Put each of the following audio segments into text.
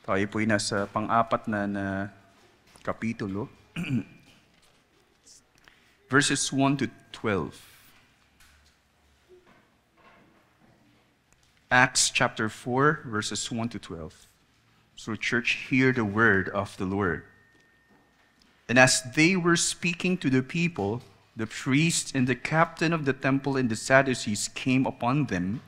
Tayo po'y nasa pang-apat na kapitulo, verses 1 to 12. Acts chapter 4, verses 1 to 12. So church, hear the word of the Lord. And as they were speaking to the people, the priest and the captain of the temple and the Sadducees came upon them,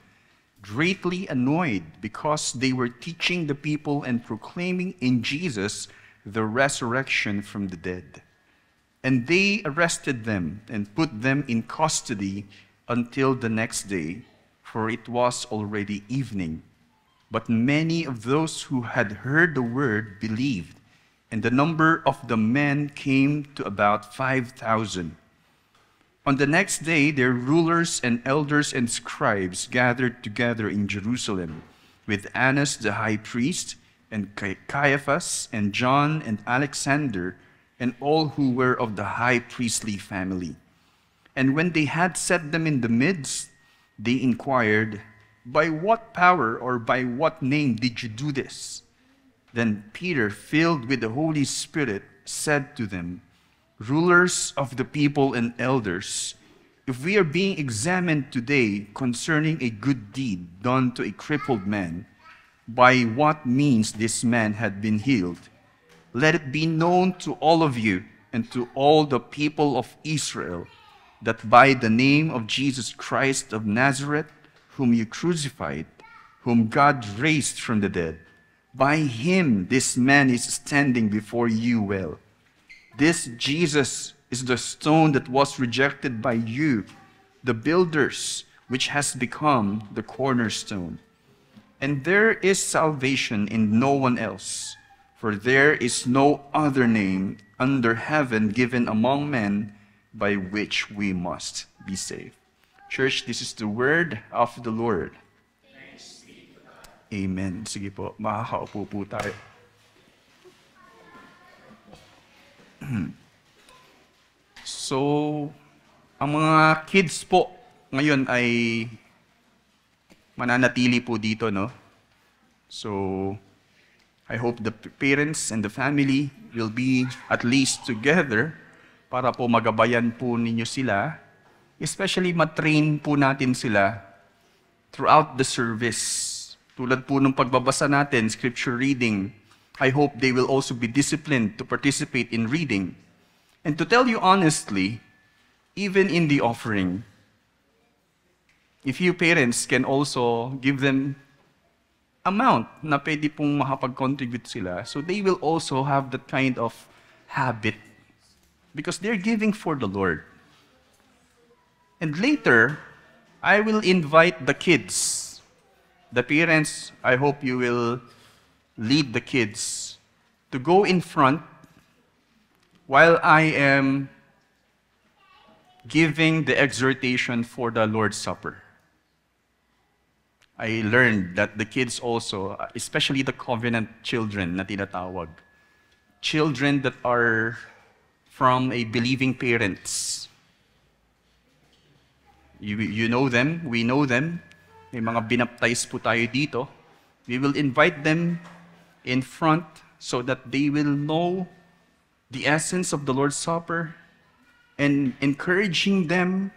greatly annoyed because they were teaching the people and proclaiming in Jesus the resurrection from the dead. And they arrested them and put them in custody until the next day, for it was already evening. But many of those who had heard the word believed, and the number of the men came to about 5,000. On the next day, their rulers and elders and scribes gathered together in Jerusalem with Annas the high priest, and Caiaphas, and John, and Alexander, and all who were of the high priestly family. And when they had set them in the midst, they inquired, "By what power or by what name did you do this?" Then Peter, filled with the Holy Spirit, said to them, "Rulers of the people and elders, if we are being examined today concerning a good deed done to a crippled man, by what means this man had been healed, let it be known to all of you and to all the people of Israel that by the name of Jesus Christ of Nazareth, whom you crucified, whom God raised from the dead, by him this man is standing before you well. This Jesus is the stone that was rejected by you, the builders, which has become the cornerstone. And there is salvation in no one else, for there is no other name under heaven given among men by which we must be saved." Church, this is the word of the Lord. Amen. Sige po, makakaupo po tayo. So, ang mga kids po ngayon ay mananatili po dito, no? So, I hope the parents and the family will be at least together para po magabayan po ninyo sila. Especially matrain po natin sila throughout the service. Tulad po ng pagbabasa natin, scripture reading, I hope they will also be disciplined to participate in reading. And to tell you honestly, even in the offering, if you parents can also give them amount na pwede pong makapag-contribute sila, so they will also have that kind of habit because they're giving for the Lord. And later, I will invite the kids. The parents, I hope you will lead the kids to go in front while I am giving the exhortation for the Lord's Supper. I learned that the kids also, especially the covenant children na tinatawag, children that are from a believing parents. You know them, we know them. May mga binaptize po tayo dito. We will invite them in front so that they will know the essence of the Lord's Supper and encouraging them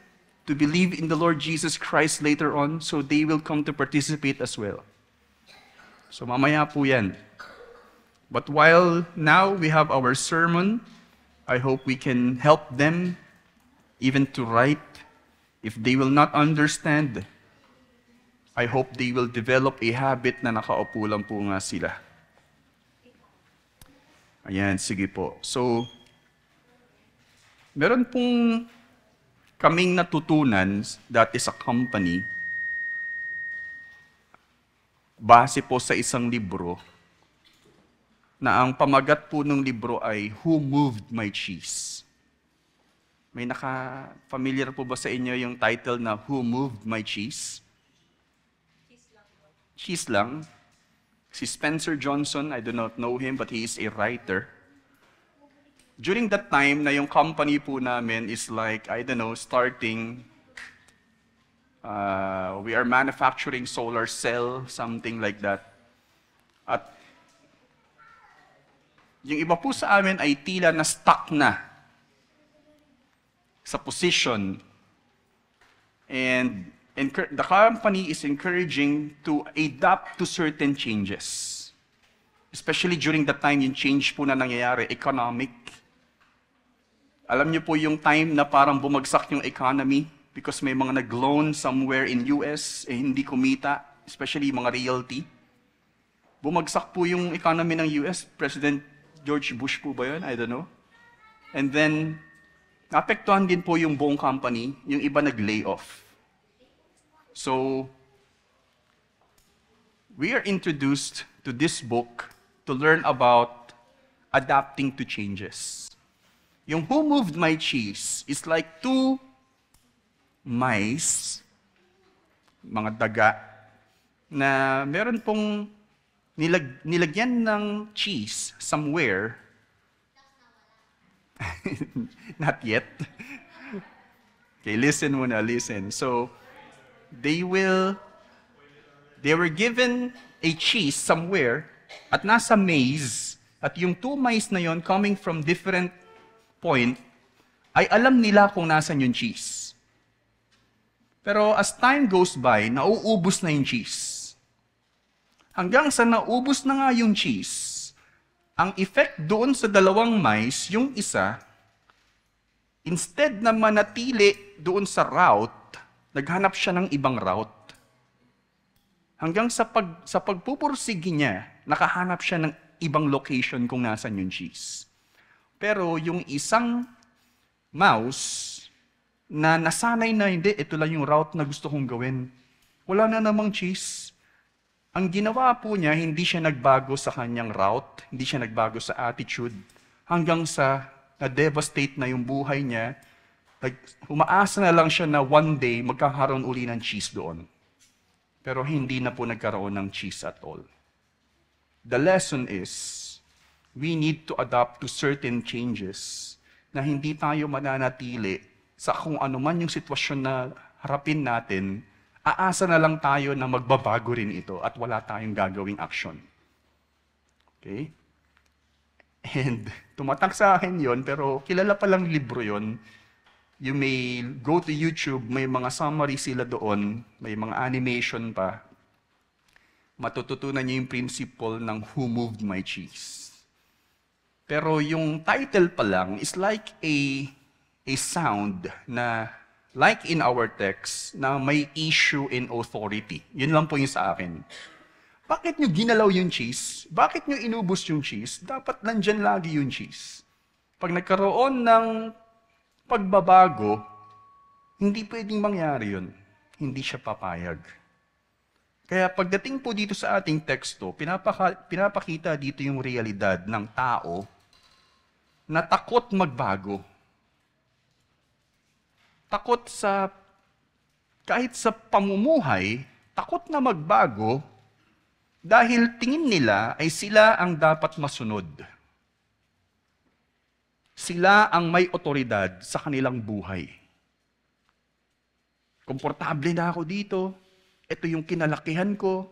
to believe in the Lord Jesus Christ later on so they will come to participate as well. So mamaya po yan. But while now we have our sermon, I hope we can help them even to write. If they will not understand, I hope they will develop a habit na nakaupo lang po nga sila. Ayan, sige po. So, meron pong kaming natutunan that is a company base po sa isang libro na ang pamagat po ng libro ay Who Moved My Cheese? May naka-familiar po ba sa inyo yung title na Who Moved My Cheese? Cheese lang. Si Spencer Johnson, I do not know him, but he is a writer. During that time na yung company po namin is like, I don't know, starting, we are manufacturing solar cell, something like that. At Yung iba po sa amin ay tila na stuck na sa position. And the company is encouraging to adapt to certain changes. Especially during the time yung change po na nangyayari, economic. Alam niyo po yung time na parang bumagsak yung economy because may mga nag-loan somewhere in US, hindi kumita, especially mga realty. Bumagsak po yung economy ng US. President George Bush po ba yun? I don't know. And then, naapektuhan din po yung buong company, yung iba nag-lay off. So, we are introduced to this book to learn about adapting to changes. Yung Who Moved My Cheese is like two mice, mga daga, na meron pong nilagyan ng cheese somewhere. Not yet. Okay, listen muna, listen. So, they were given a cheese somewhere at nasa maze, at yung two mice na yon coming from different point, ay alam nila kung nasan yung cheese. Pero as time goes by, nauubos na yung cheese. Hanggang sa naubos na nga yung cheese, ang effect doon sa dalawang mice, yung isa, instead na manatili doon sa route, naghanap siya ng ibang route. Hanggang sa pagpupursige niya, nakahanap siya ng ibang location kung nasan yung cheese. Pero yung isang mouse na nasanay na hindi, ito lang yung route na gusto kong gawin. Wala na namang cheese. Ang ginawa po niya, hindi siya nagbago sa kanyang route, hindi siya nagbago sa attitude, hanggang sa na-devastate na yung buhay niya, umaasa na lang siya na one day magkakaroon uli ng cheese doon. Pero hindi na po nagkaroon ng cheese at all. The lesson is, we need to adapt to certain changes na hindi tayo mananatili sa kung ano man yung sitwasyon na harapin natin, aasa na lang tayo na magbabago rin ito at wala tayong gagawing action. Okay? And tumatak sa akin yon, pero kilala palang libro yon. You may go to YouTube, may mga summary sila doon, may mga animation pa. Matututunan niyo yung principle ng Who Moved My Cheese. Pero yung title pa lang is like a sound na, like in our text, na may issue in authority. Yun lang po yung sa akin. Bakit nyo ginalaw yung cheese? Bakit nyo inubos yung cheese? Dapat nandyan lagi yung cheese. Pag nagkaroon ng pagbabago, hindi pwedeng mangyari yun. Hindi siya papayag. Kaya pagdating po dito sa ating teksto, pinapakita dito yung realidad ng tao na takot magbago. Takot sa, kahit sa pamumuhay, takot na magbago dahil tingin nila ay sila ang dapat masunod. Sila ang may otoridad sa kanilang buhay. Komportable na ako dito. Ito yung kinalakihan ko.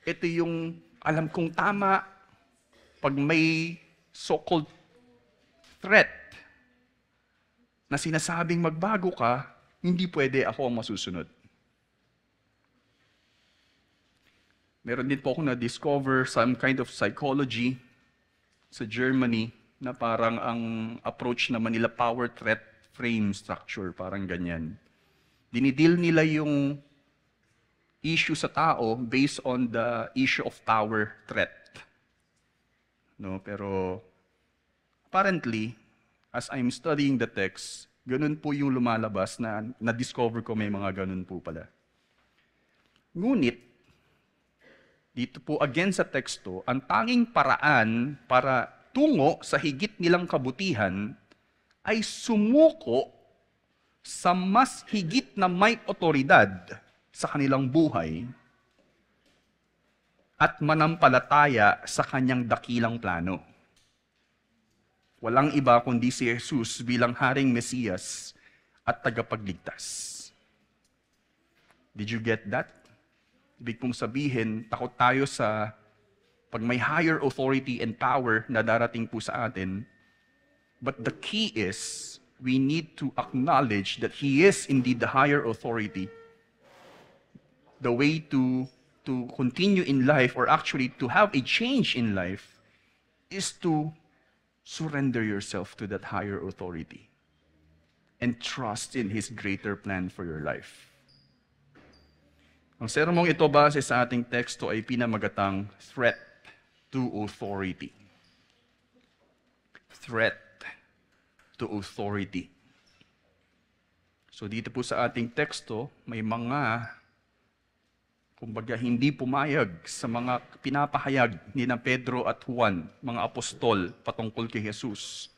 Ito yung alam kong tama. Pag may so-called threat na sinasabing magbago ka, hindi pwede ako ang masusunod. Meron din po ako na-discover some kind of psychology sa Germany na parang ang approach naman nila power threat frame structure, parang ganyan. Dinidil nila yung issue sa tao based on the issue of power threat. No, pero apparently, as I'm studying the text, ganun po yung lumalabas na na-discover ko may mga ganun po pala. Ngunit, dito po again sa teksto, ang tanging paraan para tungo sa higit nilang kabutihan ay sumuko sa mas higit na may otoridad sa kanilang buhay at manampalataya sa kanyang dakilang plano. Walang iba kundi si Jesus bilang Haring Mesiyas at tagapagligtas. Did you get that? Ibig pong sabihin, takot tayo sa Pag may higher authority and power na darating po sa atin, but the key is, we need to acknowledge that He is indeed the higher authority. The way to continue in life, or actually to have a change in life, is to surrender yourself to that higher authority and trust in His greater plan for your life. Ang sermong ito base sa ating teksto ay pinamagatang threat to authority. Threat to authority. So dito po sa ating teksto, may mga, kumbaga, hindi pumayag sa mga pinapahayag ni na Pedro at Juan, mga apostol, patungkol kay Jesus.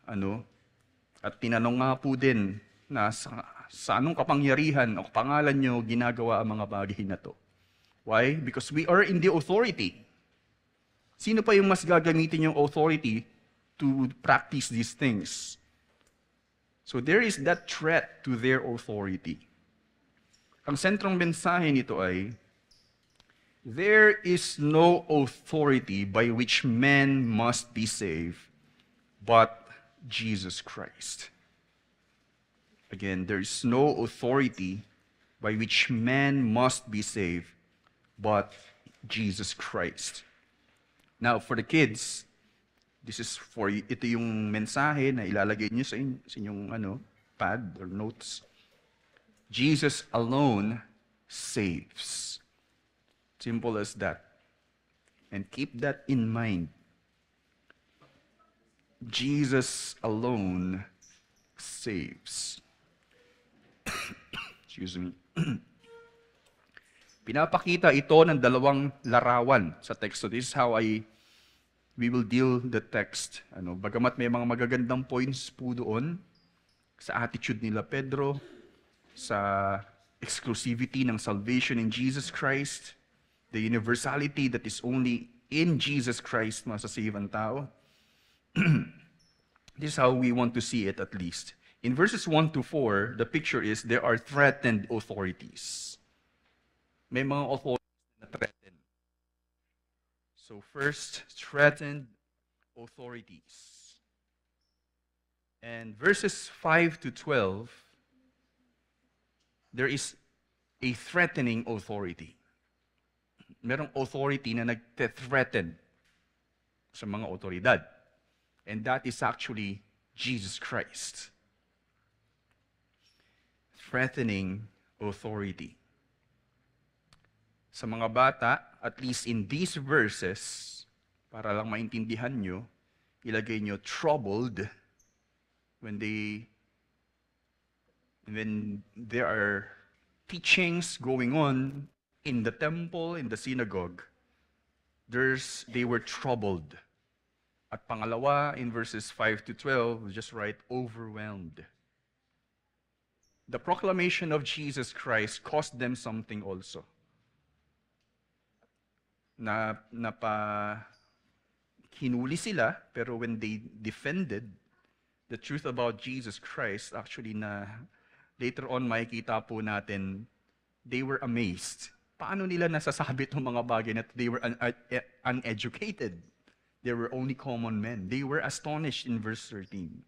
At tinanong nga po din na sa anong kapangyarihan o pangalan nyo ginagawa ang mga bagay na to. Why? Because we are in the authority. Sino pa yung mas gagamitin yung authority to practice these things? So there is that threat to their authority. Ang sentrong mensahe nito ay, there is no authority by which men must be saved, but Jesus Christ. Again, there is no authority by which man must be saved, but Jesus Christ. Now, for the kids, ito yung mensahe na ilalagay niyo sa inyong pad or notes. Jesus alone saves. Simple as that. And keep that in mind. Jesus alone saves. Excuse me. Pinapakita ito ng dalawang larawan sa teksto. This is how we will deal the text. Bagamat may mga magagandang points po doon sa attitude nila Pedro, sa exclusivity ng salvation in Jesus Christ, the universality that is only in Jesus Christ masasave ang tao. This is how we want to see it, at least. In verses 1 to 4, the picture is there are threatened authorities. May mga authorities na threatened. So first, threatened authorities. And verses 5 to 12, there is a threatening authority. Merong authority na nagte-threaten sa mga otoridad. And that is actually Jesus Christ. Threatening authority. Sa mga bata, at least in these verses, para lang maintindihan nyo, ilagay nyo troubled when there are teachings going on in the temple, in the synagogue, they were troubled. At pangalawa, in verses 5 to 12, just write, overwhelmed. The proclamation of Jesus Christ cost them something also. Hinuli sila, pero when they defended the truth about Jesus Christ, actually later on makikita po natin, they were amazed. Paano nila nasasabi itong mga bagay na they were uneducated? They were only common men. They were astonished in verse 13.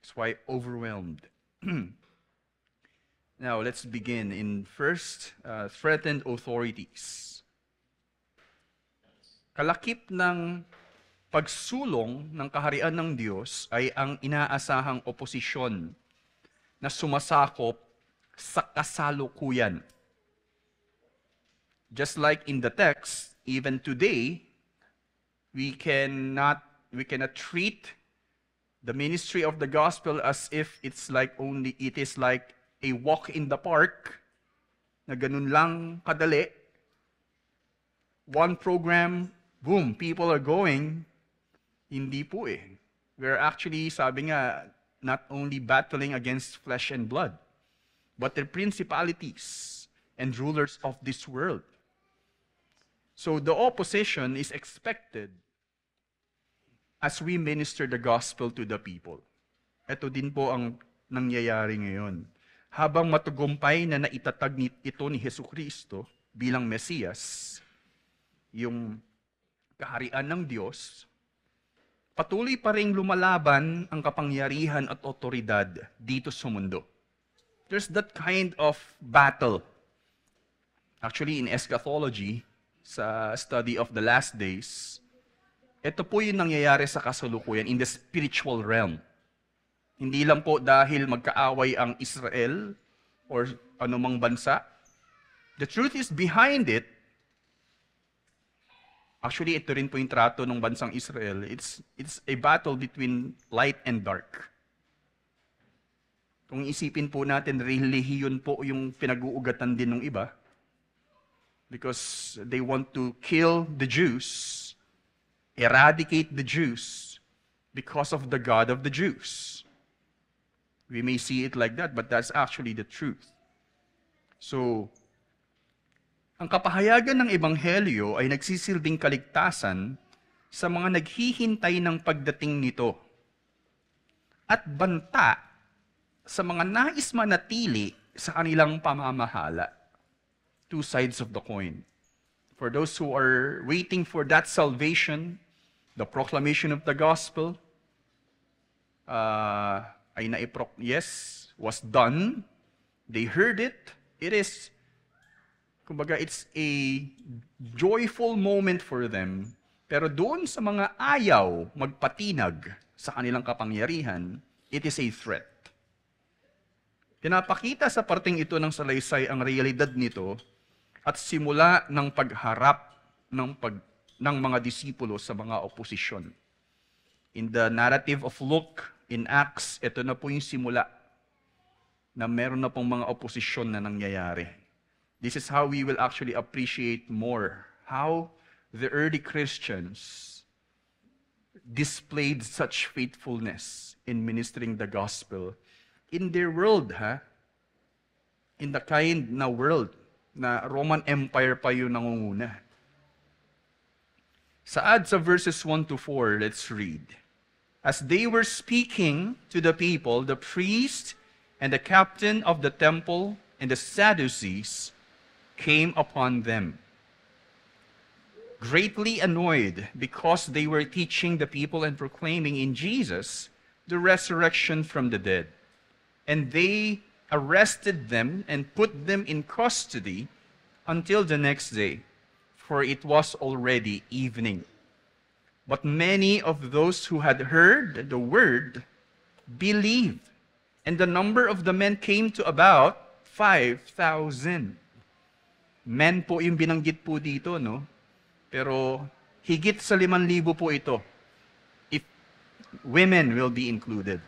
That's why overwhelmed. Now, let's begin in first, threatened authorities. Kalakip ng pagsulong ng kaharian ng Diyos ay ang inaasahang oposisyon na sumasakop sa kasalukuyan. Just like in the text, even today, we cannot treat the ministry of the gospel as if it is like a walk in the park na ganun lang kadali. One program, boom, people are going. Hindi po eh. We're actually, sabi nga, not only battling against flesh and blood, but the principalities and rulers of this world. So the opposition is expected as we minister the gospel to the people. Ito din po ang nangyayari ngayon. Habang matagumpay na naitatag ito ni Jesucristo bilang Mesiyas, yung kaharian ng Diyos, patuloy pa ring lumalaban ang kapangyarihan at otoridad dito sa mundo. There's that kind of battle. Actually, in eschatology, sa study of the last days, ito po yung nangyayari sa kasalukuyan in the spiritual realm. Hindi lang po dahil magkaaway ang Israel or anumang bansa. The truth is behind it. Actually, ito rin po yung trato ng bansang Israel. It's a battle between light and dark. Kung isipin po natin, relihiyon po yung pinag-uugatan din ng iba. Because they want to kill the Jews, eradicate the Jews, because of the God of the Jews. We may see it like that, but that's actually the truth. So, ang kapahayagan ng Ebanghelyo ay nagsisilbing kaligtasan sa mga naghihintay ng pagdating nito at banta sa mga nais manatili sa kanilang pamamahala. Two sides of the coin. For those who are waiting for that salvation, the proclamation of the gospel, was done. They heard it. It is, kumbaga, it's a joyful moment for them. Pero doon sa mga ayaw magpatinag sa kanilang kapangyarihan, it is a threat. Pinapakita sa parteng ito ng salaysay ang realidad nito at simula ng pagharap ng mga disipulo sa mga oposisyon. In the narrative of Luke, in Acts, ito na po yung simula na meron na pong mga oposisyon na nangyayari. This is how we will actually appreciate more how the early Christians displayed such faithfulness in ministering the gospel in their world, in the kind na world na Roman Empire pa yung nangunguna. Sa verses 1 to 4, let's read. As they were speaking to the people, the priest and the captain of the temple and the Sadducees came upon them, greatly annoyed because they were teaching the people and proclaiming in Jesus the resurrection from the dead. And they arrested them and put them in custody until the next day, for it was already evening. But many of those who had heard the word believed, and the number of the men came to about 5,000. Men po yung binanggit po dito, no? Pero higit sa 5,000 po ito, if women will be included.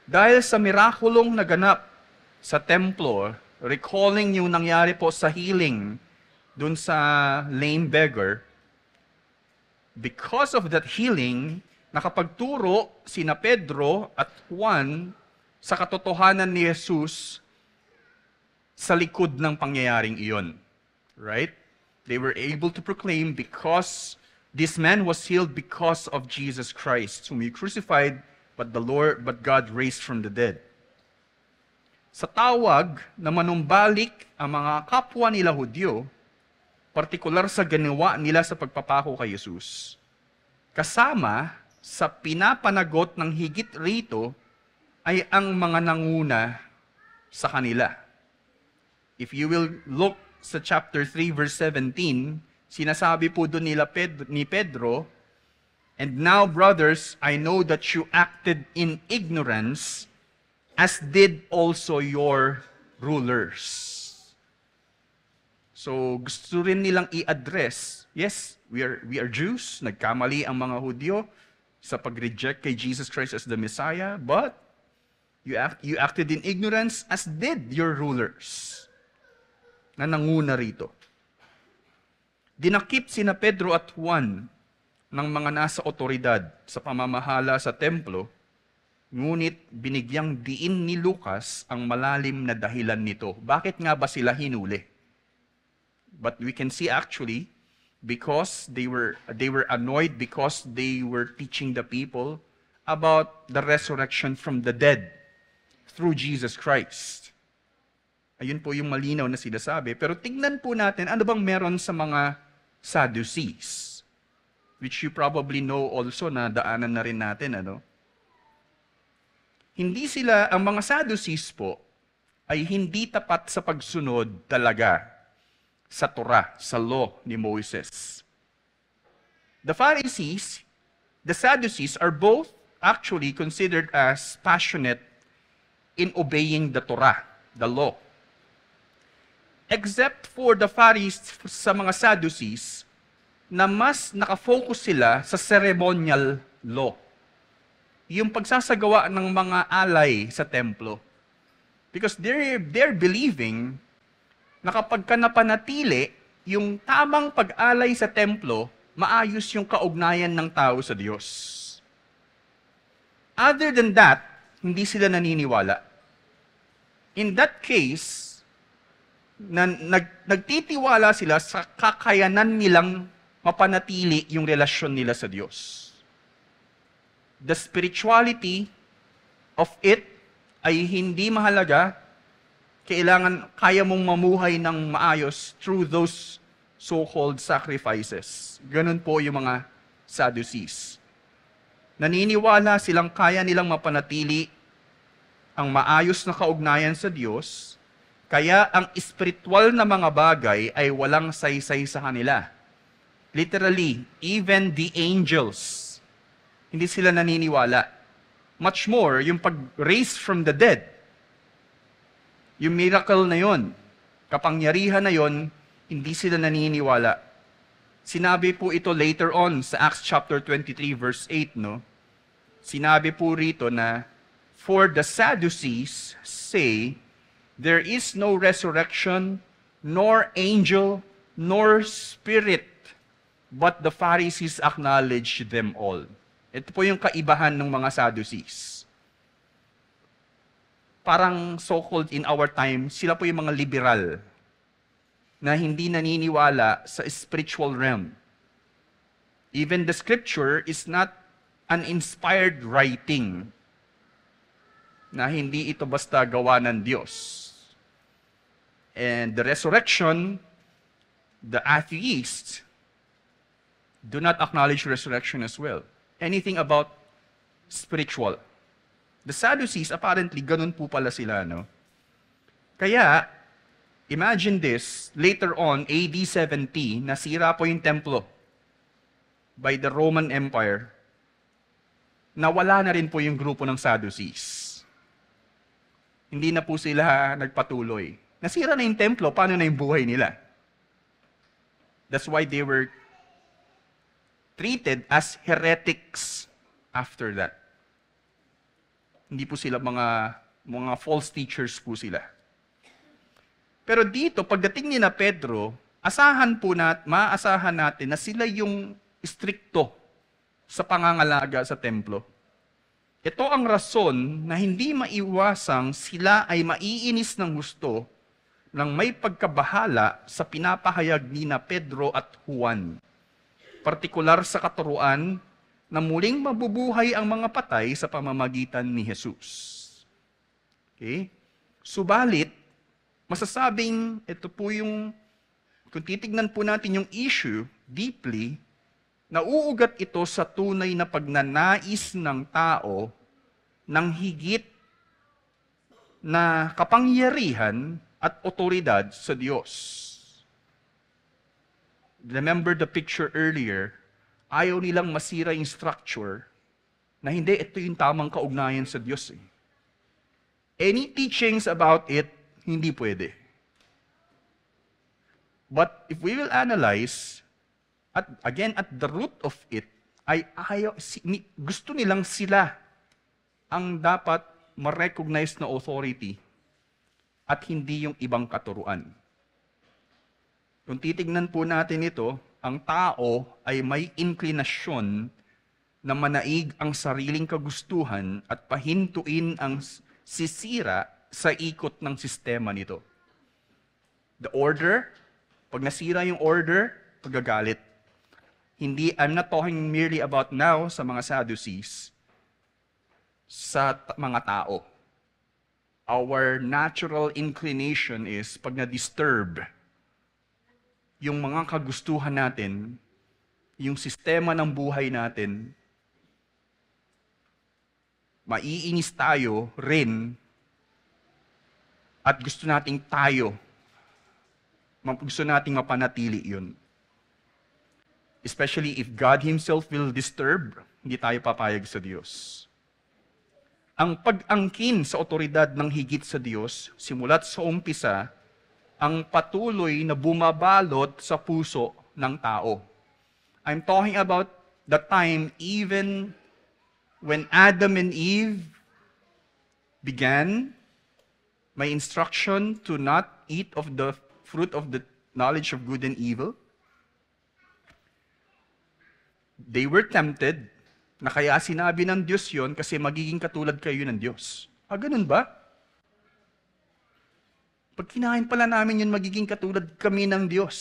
Dahil sa mirakulong naganap sa templo, recalling yung nangyari po sa healing dun sa lame beggar, because of that healing, nakapagturo sina Pedro at Juan sa katotohanan ni Jesus sa likod ng pangyayaring iyon. Right? They were able to proclaim because this man was healed because of Jesus Christ, whom he crucified, but God raised from the dead. Sa tawag na manumbalik ang mga kapwa nila Hudyo, partikular sa ginawa nila sa pagpapako kay Jesus, kasama sa pinapanagot ng higit rito ay ang mga nanguna sa kanila. If you will look sa chapter 3 verse 17, sinasabi po doon ni Pedro, "And now, brothers, I know that you acted in ignorance, as did also your rulers." So, gusto rin nilang i-address, yes, we are Jews, nagkamali ang mga Hudyo sa pag-reject kay Jesus Christ as the Messiah, but you acted in ignorance, as did your rulers, na nanguna rito. Dinakip sina Pedro at Juan ng mga nasa otoridad sa pamamahala sa templo, ngunit binigyang diin ni Lucas ang malalim na dahilan nito. Bakit nga ba sila hinuli? But we can see actually, because they were annoyed because they were teaching the people about the resurrection from the dead through Jesus Christ. Ayun po yung malinaw na sinasabi. Pero tignan po natin, ano bang meron sa mga Sadducees, which you probably know also na daanan na rin natin, ano? Hindi sila, ang mga Sadducees po, ay hindi tapat sa pagsunod talaga sa Torah, sa law ni Moses. The Pharisees, the Sadducees are both actually considered as passionate in obeying the Torah, the law. Except for the Pharisees sa mga Sadducees, na mas nakafocus sila sa ceremonial law. Yung pagsasagawa ng mga alay sa templo. Because they're believing na kapag ka napanatili yung tamang pag-alay sa templo, maayos yung kaugnayan ng tao sa Diyos. Other than that, hindi sila naniniwala. In that case, nagtitiwala sila sa kakayanan nilang mapanatili yung relasyon nila sa Diyos. The spirituality of it ay hindi mahalaga. Kailangan, kaya mong mamuhay ng maayos through those so-called sacrifices. Ganun po yung mga Sadducees. Naniniwala silang kaya nilang mapanatili ang maayos na kaugnayan sa Diyos, kaya ang espiritual na mga bagay ay walang saysay sa kanila. Literally, even the angels, hindi sila naniniwala. Much more, yung pag-raise from the dead, yung miracle na yon, kapangyarihan na yon, hindi sila naniniwala. Sinabi po ito later on sa Acts chapter 23 verse 8, no? Sinabi po rito na, for the Sadducees say, there is no resurrection, nor angel, nor spirit, but the Pharisees acknowledge them all. Ito po yung kaibahan ng mga Sadducees. Parang so-called in our time, sila po yung mga liberal na hindi naniniwala sa spiritual realm. Even the scripture is not an inspired writing na hindi ito basta gawa ng Diyos. And the resurrection, the atheists do not acknowledge resurrection as well. Anything about spiritual. The Sadducees, apparently, ganun po pala sila, no? Kaya, imagine this, later on, AD 70, nasira po yung templo by the Roman Empire. Nawala na rin po yung grupo ng Sadducees. Hindi na po sila nagpatuloy. Nasira na yung templo, paano na yung buhay nila? That's why they were treated as heretics after that. Hindi po sila mga false teachers po sila. Pero dito, pagdating ni na Pedro, maasahan natin na sila yung strikto sa pangangalaga sa templo. Ito ang rason na hindi maiwasang sila ay maiinis ng gusto nang may pagkabahala sa pinapahayag ni na Pedro at Juan. Partikular sa katuruan na muling mabubuhay ang mga patay sa pamamagitan ni Jesus. Okay? Subalit, masasabing ito po yung, kung titignan po natin yung issue deeply, nauugat ito sa tunay na pagnanais ng tao ng higit na kapangyarihan at otoridad sa Diyos. Remember the picture earlier, ayaw nilang masira yung structure na hindi ito yung tamang kaugnayan sa Diyos. Any teachings about it, hindi pwede. But if we will analyze, at the root of it, ay gusto nilang sila ang dapat ma-recognize na authority at hindi yung ibang katuruan. Kung titignan po natin ito, ang tao ay may inklinasyon na manaig ang sariling kagustuhan at pahintuin ang sisira sa ikot ng sistema nito. The order, pag nasira yung order, pagagalit. I'm not talking merely about now sa mga Sadducees, sa mga tao. Our natural inclination is pag na-disturb yung mga kagustuhan natin, yung sistema ng buhay natin, maiinis tayo rin at gusto nating gusto nating mapanatili yun. Especially if God Himself will disturb, hindi tayo papayag sa Diyos. Ang pag-angkin sa otoridad ng higit sa Diyos, simulat sa umpisa, ang patuloy na bumabalot sa puso ng tao. I'm talking about the time even when Adam and Eve began, my instruction to not eat of the fruit of the knowledge of good and evil. They were tempted, na kaya sinabi ng Diyos yon kasi magiging katulad kayo ng Diyos. Ganun ba? Pag kinain pala namin yun, magiging katulad kami ng Diyos.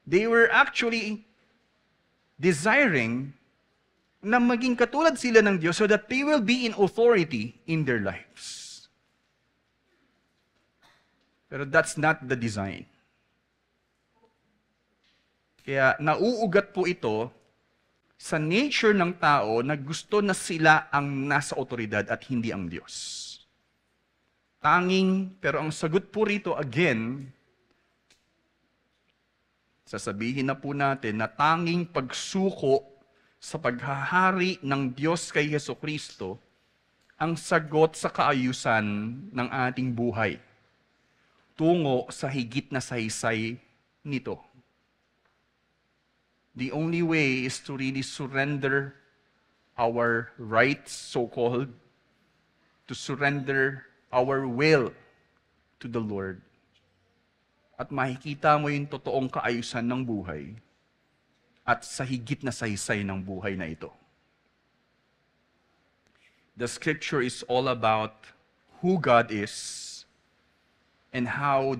They were actually desiring na maging katulad sila ng Diyos so that they will be in authority in their lives. Pero that's not the design. Kaya nauugat po ito sa nature ng tao na gusto na sila ang nasa otoridad at hindi ang Diyos. Pero ang sagot po rito again, sasabihin na po natin na tanging pagsuko sa paghahari ng Diyos kay Jesucristo ang sagot sa kaayusan ng ating buhay tungo sa higit na saysay nito. The only way is to really surrender our rights, so-called, to surrender our will to the Lord. At makikita mo yung totoong kaayusan ng buhay at sa higit na saysay ng buhay na ito. The scripture is all about who God is and how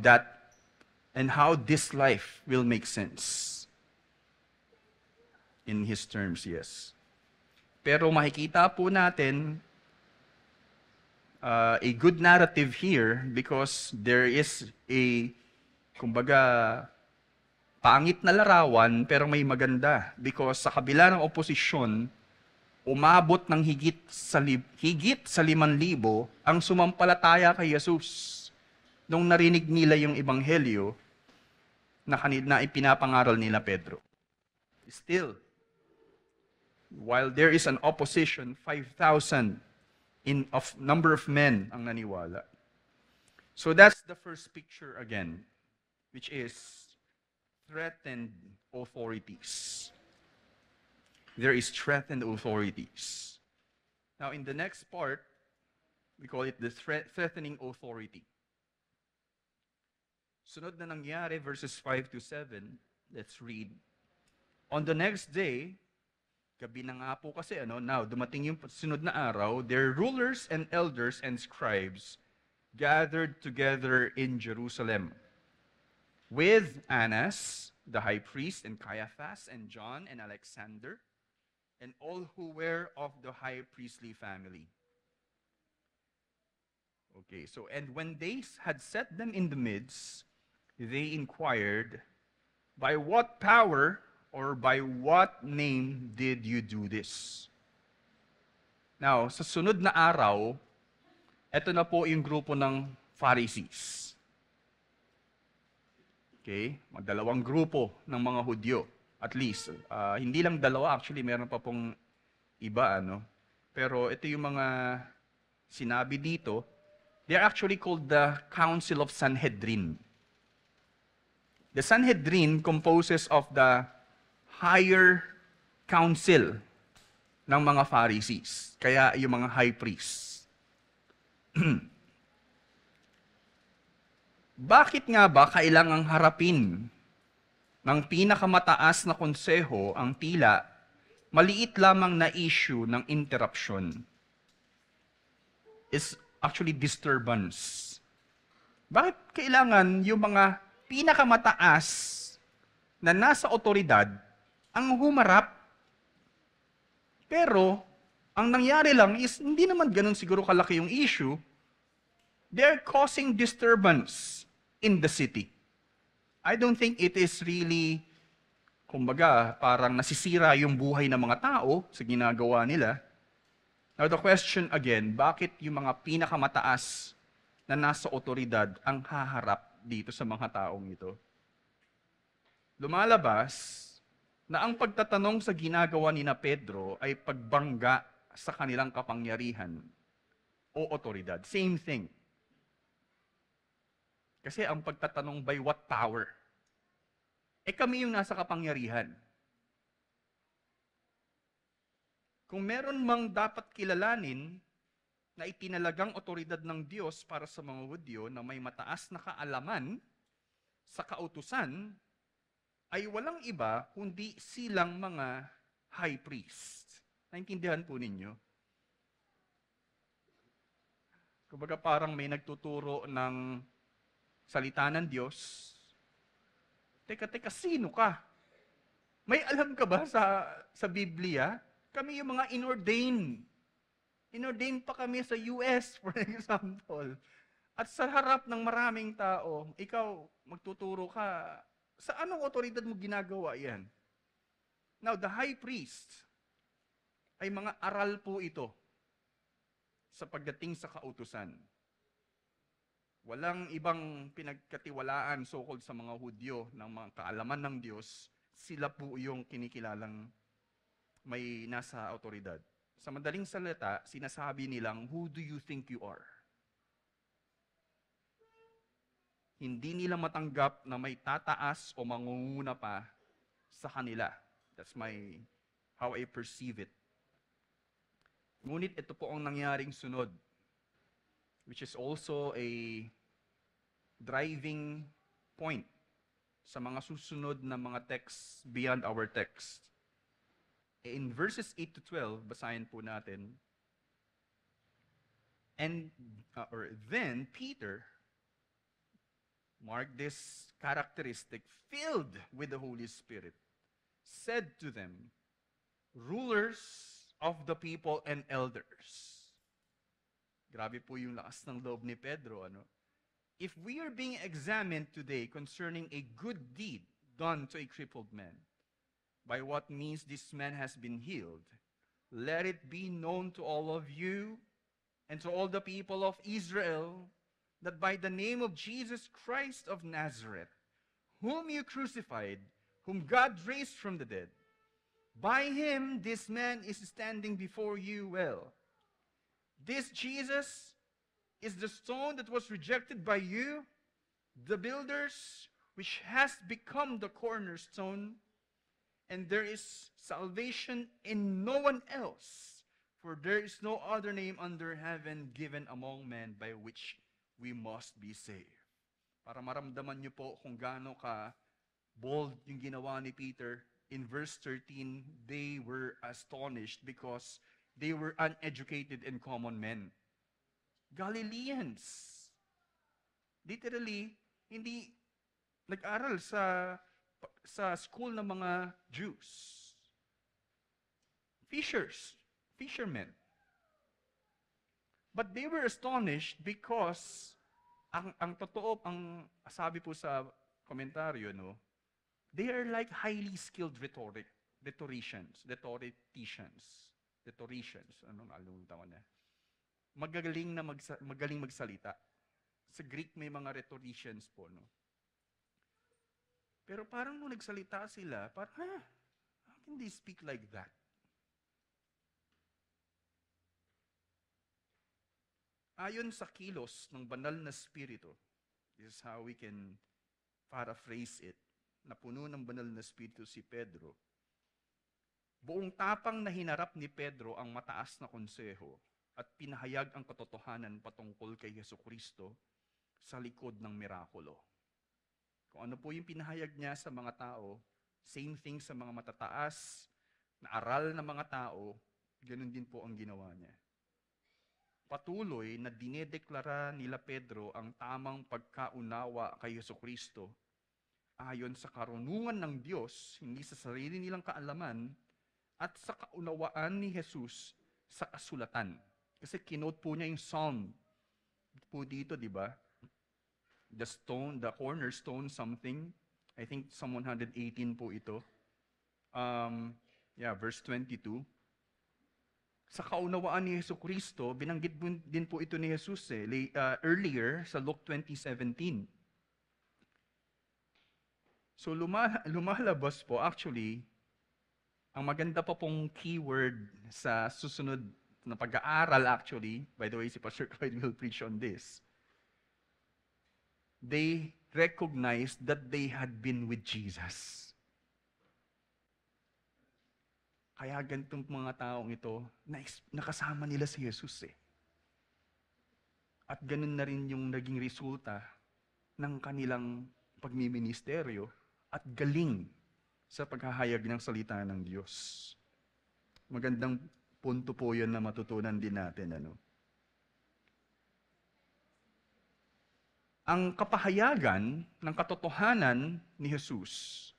this life will make sense. In His terms, yes. Pero makikita po natin a good narrative here because there is kumbaga, pangit na larawan pero may maganda. Because sa kabila ng oposisyon, umabot ng higit sa 5,000 ang sumampalataya kay Jesus nung narinig nila yung ebanghelyo na ipinapangaral nila Pedro. Still, while there is an opposition, 5,000 of number of men ang naniwala. So that's the first picture again, which is threatened authorities. There is threatened authorities. Now in the next part, we call it the threatening authority. Sunod na nangyari, verses 5 to 7, let's read. On the next day, gabi na nga po kasi, now, dumating yung sunod na araw, their rulers and elders and scribes gathered together in Jerusalem with Annas, the high priest, and Caiaphas, and John, and Alexander, and all who were of the high priestly family. Okay, so, and when they had set them in the midst, they inquired, by what power or by what name did you do this? Now, sa sunod na araw, ito na po yung grupo ng Pharisees. Okay? Magdalawang grupo ng mga Hudyo. At least. Hindi lang dalawa, actually, meron pa pong iba, Pero ito yung mga sinabi dito. They're actually called the Council of Sanhedrin. The Sanhedrin composes of the higher council ng mga Pharisees. Kaya yung mga high priests. Bakit nga ba kailangang harapin ng pinakamataas na konseho ang tila maliit lamang na issue ng interruption? Is actually disturbance. Bakit kailangan yung mga pinakamataas na nasa otoridad ang humarap? Pero, ang nangyari lang is, hindi naman ganun siguro kalaki yung issue. They're causing disturbance in the city. I don't think it is really, kumbaga, parang nasisira yung buhay ng mga tao sa ginagawa nila. Now the question again, bakit yung mga pinakamataas na nasa otoridad ang haharap dito sa mga taong ito? Lumalabas na ang pagtatanong sa ginagawa ni na Pedro ay pagbangga sa kanilang kapangyarihan o otoridad. Same thing. Kasi ang pagtatanong by what power? Kami yung nasa kapangyarihan. Kung meron mang dapat kilalanin na itinalagang otoridad ng Diyos para sa mga Hudyo na may mataas na kaalaman sa kautusan, ay walang iba kundi silang mga high priest. Naintindihan po ninyo? Kumbaga parang may nagtuturo ng salita ng Diyos. Teka, sino ka? May alam ka ba sa Biblia? Kami yung mga inordained. Inordained pa kami sa US, for example. At sa harap ng maraming tao, ikaw magtuturo ka, sa anong otoridad mo ginagawa yan? Now, the high priest ay mga aral po ito sa pagdating sa kautusan. Walang ibang pinagkatiwalaan so-called sa mga Hudyo ng mga kaalaman ng Diyos, sila po yung kinikilalang may nasa otoridad. Sa madaling salita, sinasabi nilang, who do you think you are? Hindi nila matanggap na may tataas o mangunguna pa sa kanila. That's how I perceive it. Ngunit ito po ang nangyaring sunod, which is also a driving point sa mga susunod na mga texts beyond our text. In verses 8 to 12, basahin po natin, then Peter, mark this characteristic, filled with the Holy Spirit, said to them, rulers of the people and elders. Grabe po yung lakas ng loob ni Pedro, ano? If we are being examined today concerning a good deed done to a crippled man, by what means this man has been healed, let it be known to all of you and to all the people of Israel that by the name of Jesus Christ of Nazareth, whom you crucified, whom God raised from the dead, by him this man is standing before you well. This Jesus is the stone that was rejected by you, the builders, which has become the cornerstone, and there is salvation in no one else, for there is no other name under heaven given among men by which we must be saved. Para maramdaman niyo po kung gaano ka bold yung ginawa ni Peter, in verse 13, they were astonished because they were uneducated and common men. Galileans. Literally, hindi nag-aral sa school ng mga Jews. Fishermen. But they were astonished because ang totoo, ang sabi po sa komentaryo, no, they are like highly skilled rhetoricians. Anong alunta ko na? Magaling magsalita. Sa Greek may mga rhetoricians po, no? Pero parang nung nagsalita sila, parang, how can they speak like that? Ayon sa kilos ng banal na spirito, this is how we can paraphrase it, na puno ng banal na spirito si Pedro, buong tapang na hinarap ni Pedro ang mataas na konseho at pinahayag ang katotohanan patungkol kay Jesucristo sa likod ng mirakulo. Kung ano po yung pinahayag niya sa mga tao, same thing sa mga matataas na aral ng mga tao, ganun din po ang ginawa niya. Patuloy na dinedeklara nila Pedro ang tamang pagkaunawa kay Jesucristo ayon sa karunungan ng Diyos, hindi sa sarili nilang kaalaman, at sa kaunawaan ni Jesus sa kasulatan. Kasi kinote po niya yung Psalm po dito, di ba? The cornerstone, something, I think Psalm 118 po ito. Verse 22. Sa kaunawaan ni Jesucristo, binanggit din po ito ni Jesus earlier sa Luke 20:17. So lumalabas po, actually, ang maganda pa pong keyword sa susunod na pag-aaral actually, by the way, si Pastor Clyde will preach on this. They recognized that they had been with Jesus. Kaya ganitong mga taong ito, nakasama nila si Jesus eh. At ganun na rin yung naging resulta ng kanilang pagmiministeryo at galing sa paghahayag ng salita ng Diyos. Magandang punto po yun na matutunan din natin. Ang kapahayagan ng katotohanan ni Jesus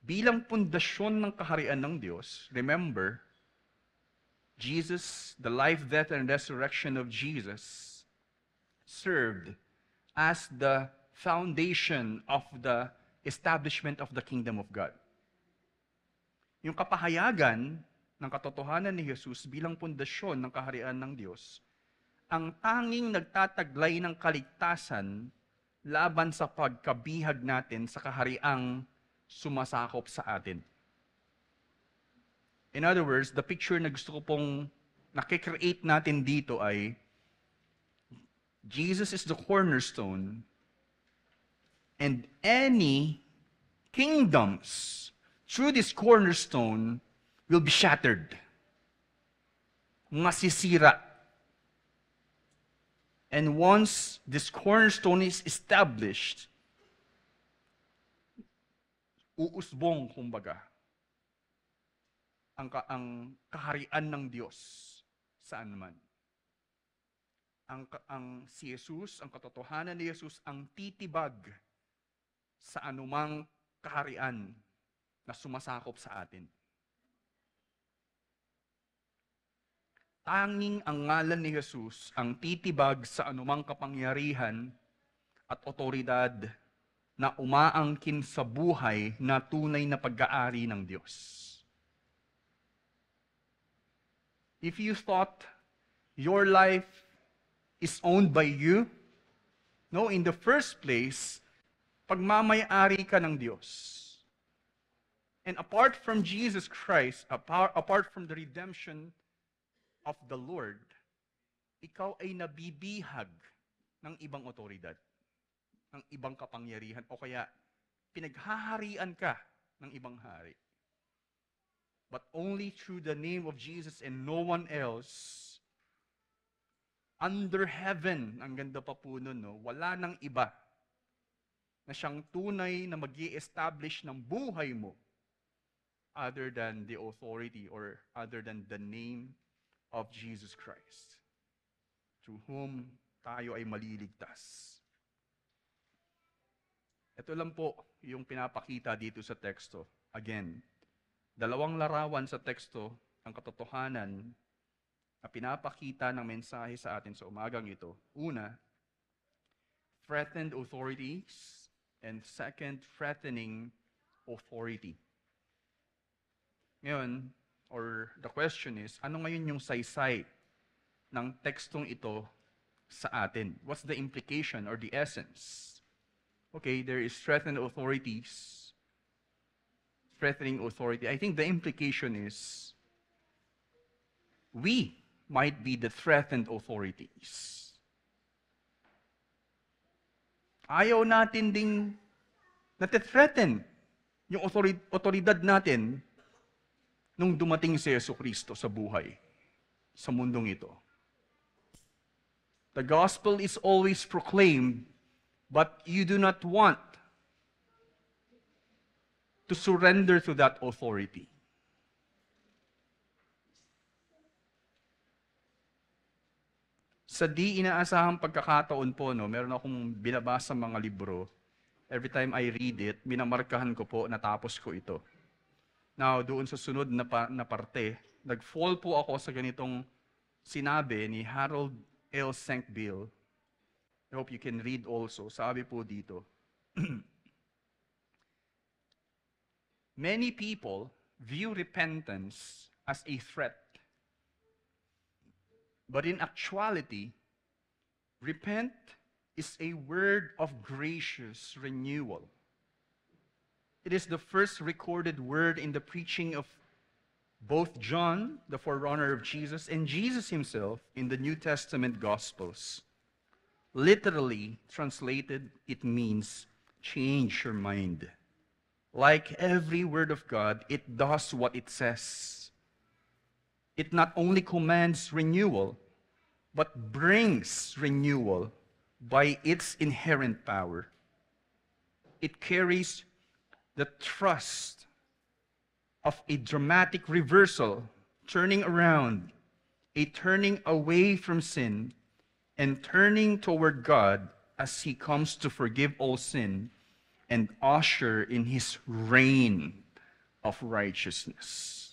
bilang pundasyon ng kaharian ng Diyos, remember, Jesus, the life, death, and resurrection of Jesus served as the foundation of the establishment of the kingdom of God. Yung kapahayagan ng katotohanan ni Jesus bilang pundasyon ng kaharian ng Diyos, ang tanging nagtataglay ng kaligtasan laban sa pagkabihag natin sa kahariang sumasakop sa atin. In other words, the picture na gusto ko pong nakikreate natin dito ay Jesus is the cornerstone and any kingdoms through this cornerstone will be shattered. Masisira. And once this cornerstone is established, uusbong, kumbaga, ang kaharian ng Diyos saan man. Ang si Jesus, ang katotohanan ni Jesus, ang titibag sa anumang kaharian na sumasakop sa atin. Tanging ang ngalan ni Jesus ang titibag sa anumang kapangyarihan at otoridad na umaangkin sa buhay na tunay na pag-aari ng Diyos. If you thought your life is owned by you, no, in the first place, pagmamay-ari ka ng Diyos. And apart from Jesus Christ, apart from the redemption of the Lord, ikaw ay nabibihag ng ibang otoridad, ng ibang kapangyarihan, o kaya pinaghaharian ka ng ibang hari. But only through the name of Jesus and no one else, under heaven, ang ganda pa po nun, no? Wala nang iba na siyang tunay na mag-i-establish ng buhay mo other than the authority or other than the name of Jesus Christ, through whom tayo ay maliligtas. Ito lang po yung pinapakita dito sa teksto. Again, dalawang larawan sa teksto ang katotohanan na pinapakita ng mensahe sa atin sa umagang ito. Una, threatened authorities, and second, threatening authority. Ngayon, or the question is, ano ngayon yung saysay ng tekstong ito sa atin? What's the implication or the essence? Okay, there is threatened authorities, threatening authority. I think the implication is we might be the threatened authorities. Ayaw natin ding nati-threaten yung otoridad natin nung dumating si Jesucristo sa buhay, sa mundong ito. The gospel is always proclaimed, but you do not want to surrender to that authority. Sa di inaasahang pagkakataon po, meron akong binabasa mga libro. Every time I read it, minamarkahan ko po, natapos ko ito. Now, doon sa sunod na parte, nag-fall po ako sa ganitong sinabi ni Harold L. Sankville. I hope you can read also. Sabi po dito, Many people view repentance as a threat. But in actuality, repent is a word of gracious renewal. It is the first recorded word in the preaching of both John, the forerunner of Jesus, and Jesus himself in the New Testament Gospels. Literally translated, it means change your mind. Like every word of God, it does what it says. It not only commands renewal, but brings renewal by its inherent power. It carries the trust of a dramatic reversal, turning around, a turning away from sin, and turning toward God as He comes to forgive all sin and usher in His reign of righteousness.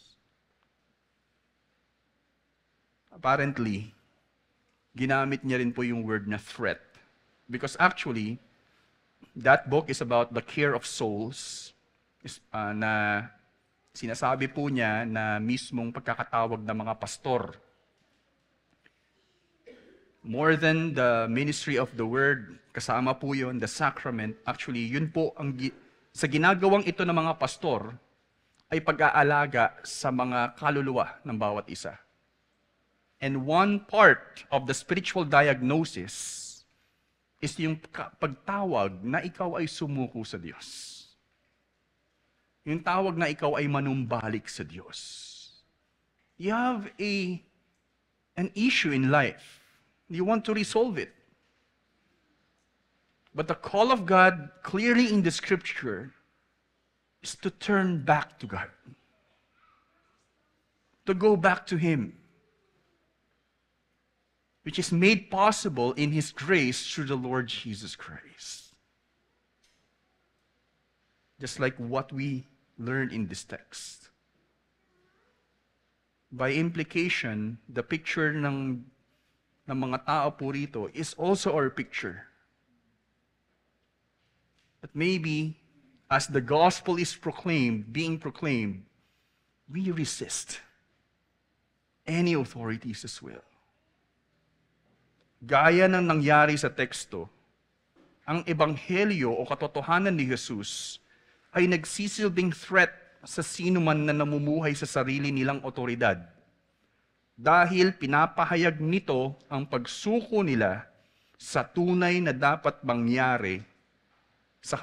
Apparently, ginamit niya rin po yung word na threat. Because actually, that book is about the care of souls, na sinasabi po niya na mismong pagkakatawag ng mga pastor. More than the ministry of the word, kasama po yun, the sacrament, actually, yun po, sa ginagawang ito ng mga pastor, ay pag-aalaga sa mga kaluluwa ng bawat isa. And one part of the spiritual diagnosis is yung pagtawag na ikaw ay sumuko sa Diyos. Yung tawag na ikaw ay manumbalik sa Diyos. You have an issue in life. You want to resolve it. But the call of God clearly in the scripture is to turn back to God. To go back to Him. Which is made possible in His grace through the Lord Jesus Christ. Just like what we learned in this text. By implication, the picture ng mga tao po rito is also our picture. But maybe, as the gospel is being proclaimed, we resist any authorities as well. Gaya ng nangyari sa teksto, ang ebanghelyo o katotohanan ni Jesus ay nagsisilbing threat sa sino man na namumuhay sa sarili nilang otoridad. Dahil pinapahayag nito ang pagsuko nila sa tunay na dapat mangyari sa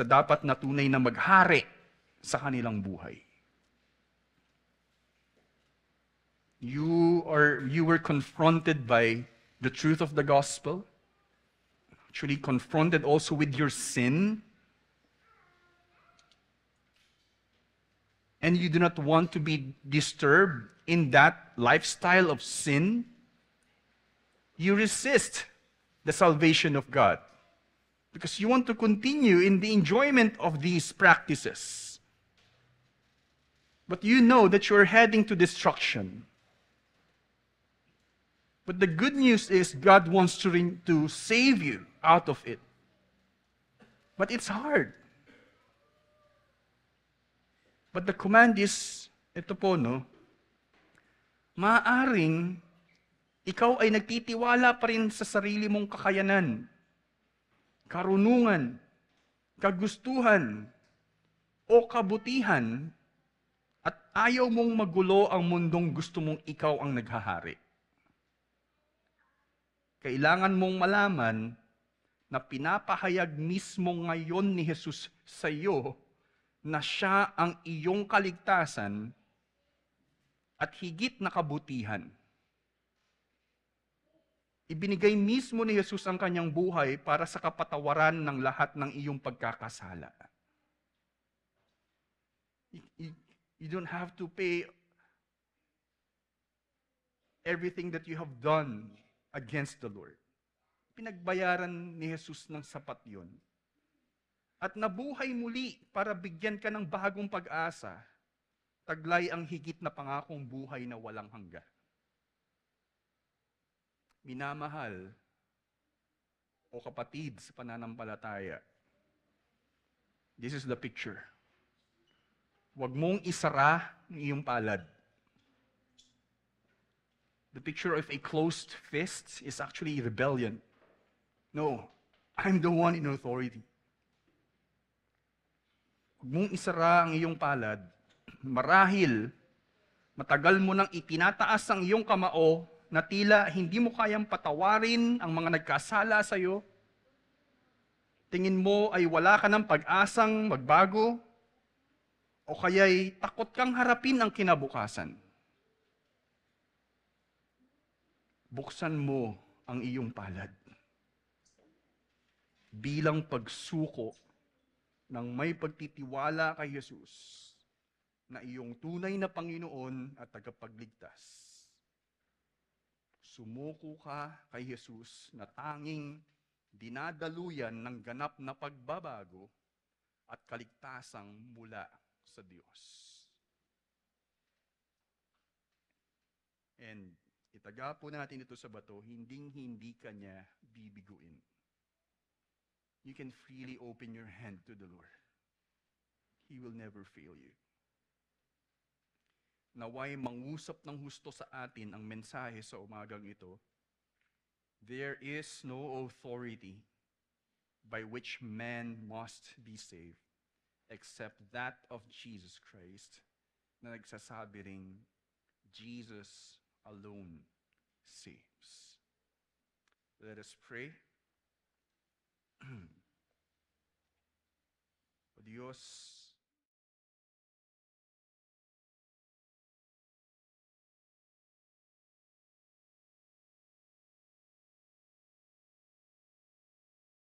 dapat na tunay na maghari sa kanilang buhay. You were confronted by the truth of the gospel, actually confronted also with your sin, and you do not want to be disturbed in that lifestyle of sin. You resist the salvation of God because you want to continue in the enjoyment of these practices. But you know that you're heading to destruction. But the good news is God wants to save you out of it. But it's hard. But the command is, ito po, maaaring ikaw ay nagtitiwala pa rin sa sarili mong kakayanan, karunungan, kagustuhan, o kabutihan, at ayaw mong magulo ang mundong gusto mong ikaw ang naghahari. Kailangan mong malaman na pinapahayag mismo ngayon ni Jesus sa iyo na siya ang iyong kaligtasan at higit na kabutihan. Ibinigay mismo ni Jesus ang kanyang buhay para sa kapatawaran ng lahat ng iyong pagkakasala. You don't have to pay everything that you have done against the Lord. Pinagbayaran ni Jesus ng sapat yun. At nabuhay muli para bigyan ka ng bagong pag-asa, taglay ang higit na pangakong buhay na walang hanggan. Minamahal o kapatid sa pananampalataya, this is the picture. Huwag mong isara ang iyong palad. The picture of a closed fist is actually rebellion. No, I'm the one in authority. Huwag mong isara ang iyong palad. Marahil, matagal mo nang itinataas ang iyong kamao na tila hindi mo kayang patawarin ang mga nagkasala sa iyo. Tingin mo ay wala ka ng pag-asang magbago o kaya'y takot kang harapin ang kinabukasan. Buksan mo ang iyong palad bilang pagsuko ng may pagtitiwala kay Jesus na iyong tunay na Panginoon at tagapagligtas. Sumuko ka kay Jesus na tanging dinadaluyan ng ganap na pagbabago at kaligtasang mula sa Diyos. And itaga po natin ito sa bato, hindi ka niya bibiguin. You can freely open your hand to the Lord. He will never fail you. Naway mangusap ng husto sa atin ang mensahe sa umagang ito. There is no authority by which man must be saved except that of Jesus Christ, na nagsasabi ring, Jesus alone saves. Let us pray. O Diyos,